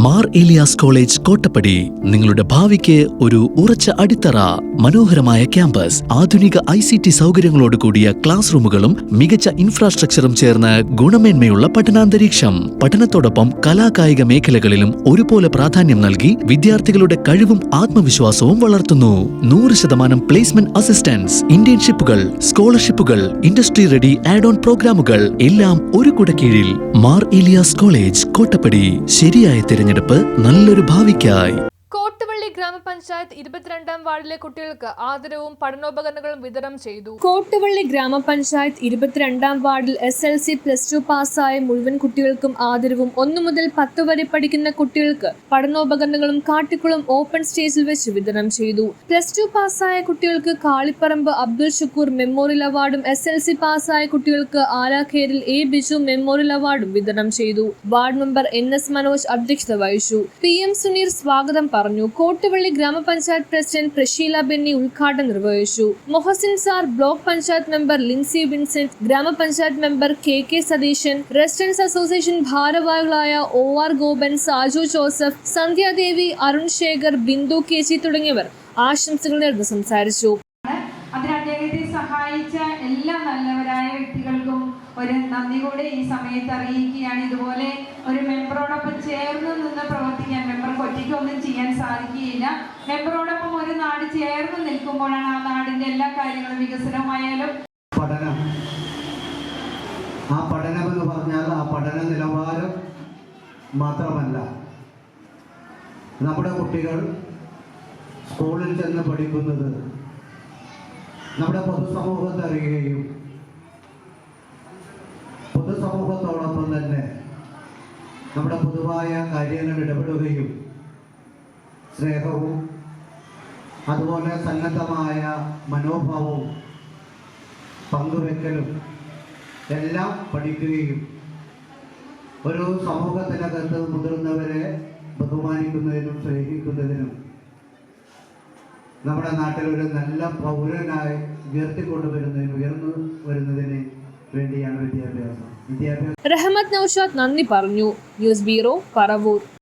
Mar Elias college Kottappadi നിങ്ങളുടെ ഭാവിക്ക് ഒരു ഉറച്ച അടിത്തറ. മനോഹരമായ ക്യാമ്പസ്, ആധുനിക ICT സൗകര്യങ്ങളോട് കൂടിയ ക്ലാസ് റൂമുകളും മികച്ച ഇൻഫ്രാസ്ട്രക്ചറും ചേർന്ന് ഗുണമേന്മയുള്ള പഠനാന്തരീക്ഷം. പഠനത്തോടൊപ്പം കലാകായിക മേഖലകളിലും ഒരുപോലെ പ്രാധാന്യം നൽകി വിദ്യാർത്ഥികളുടെ കഴിവും ആത്മവിശ്വാസവും വളർത്തുന്നു. 100% പ്ലേസ്മെന്റ് അസിസ്റ്റൻസ്, ഇന്റേൺഷിപ്പുകൾ, സ്കോളർഷിപ്പുകൾ, ഇൻഡസ്ട്രി റെഡി ആഡ് ഓൺ പ്രോഗ്രാമുകൾ എല്ലാം ഒരു കുടക്കീഴിൽ. മാർ ഏലിയാസ് കോളേജ് കോട്ടപ്പടി. ശരിയായ തിരഞ്ഞെടുപ്പ് നല്ലൊരു ഭാവിക്കായി. കോട്ടുവള്ളി ഗ്രാമപഞ്ചായത്ത് 22-ാം വാർഡിലെ കുട്ടികൾക്ക് ആദരവും പഠനോപകരണങ്ങളും വിതരണം ചെയ്തു. കോട്ടുവള്ളി ഗ്രാമപഞ്ചായത്ത് 22-ാം വാർഡിൽ SLC +2 പാസ്സായ മുഴുവൻ കുട്ടികൾക്കും ആദരവും 1 മുതൽ 10 വരെ പഠിക്കുന്ന കുട്ടികൾക്ക് പഠനോപകരണങ്ങളും കാട്ടിക്കുളം ഓപ്പൺ സ്റ്റേജിൽ വെച്ച് വിതരണം ചെയ്തു. +2 പാസ്സായ കുട്ടികൾക്ക് കാളിപ്പറമ്പ് അബ്ദുൽ ഷുക്കൂർ മെമ്മോറിയൽ അവാർഡും SLC പാസ്സായ കുട്ടികൾക്ക് ആലാഖേരിൽ A ബിജു മെമ്മോറിയൽ അവാർഡും വിതരണം ചെയ്തു. വാർഡ് മെമ്പർ NS മനോജ് അധ്യക്ഷത വഹിച്ചു. PM സുനീർ സ്വാഗതം പറഞ്ഞു. കോട്ടുവള്ളി ഗ്രാമപഞ്ചായത്ത് പ്രസിഡന്റ് പ്രഷീല ബെന്നി ഉദ്ഘാടനം നിർവഹിച്ചു. Mohsin sir, block panchayat member Lincy Vincent, ഗ്രാമപഞ്ചായത്ത് member KK Satheesan, residence association ഭാരവാഹികളായ OR ഗോപൻ, സാജു ജോസഫ്, സന്ധ്യാദേവി, അരുൺ ശേഖർ, ബിന്ദു KG തുടങ്ങിയവർ ആശംസകൾ നേർന്ന് സംസാരിച്ചു. അതിന് അദ്ദേഹത്തെ സഹായിച്ച എല്ലാ നല്ലവരായ വ്യക്തികൾക്കും ഒരു നന്ദി കൂടെ ഈ സമയത്ത് അറിയിക്കുകയാണ്. ഇതുപോലെ ഒരു മെമ്പറോടൊപ്പം ചേർന്ന് നിന്ന് പ്രവർത്തിക്കാൻ മെമ്പർക്ക് ഒറ്റയ്ക്കൊന്നും ചെയ്യാൻ സാധിക്കുകയില്ല. മെമ്പറോടൊപ്പം ഒരു നാട് ചേർന്ന് നിൽക്കുമ്പോഴാണ് ആ നാടിന്റെ എല്ലാ കാര്യങ്ങളും വികസനമായാലും. ആ പഠനം എന്ന് പറഞ്ഞാൽ ആ പഠന നിലവാരം മാത്രമല്ല, നമ്മുടെ കുട്ടികൾ സ്കൂളിൽ ചെന്ന് പഠിക്കുന്നത് നമ്മുടെ പൊതുസമൂഹത്തെ അറിയുകയും പൊതുസമൂഹത്തോടൊപ്പം തന്നെ നമ്മുടെ പൊതുവായ കാര്യങ്ങളിൽ ഇടപെടുകയും സ്നേഹവും അതുപോലെ സന്നദ്ധമായ മനോഭാവവും പങ്കുവെക്കലും എല്ലാം പഠിക്കുകയും ഒരു സമൂഹത്തിനകത്ത് മുതിർന്നവരെ ബഹുമാനിക്കുന്നതിനും സ്നേഹിക്കുന്നതിനും നമ്മുടെ നാട്ടിൽ ഒരു നല്ല പൗരനായി ഉയർന്നു വരുന്നതിന് വേണ്ടിയാണ് വിദ്യാഭ്യാസം. റഹ്മത്ത് നൌഷാദ് നന്ദി പറഞ്ഞു. News bureau, Paravur.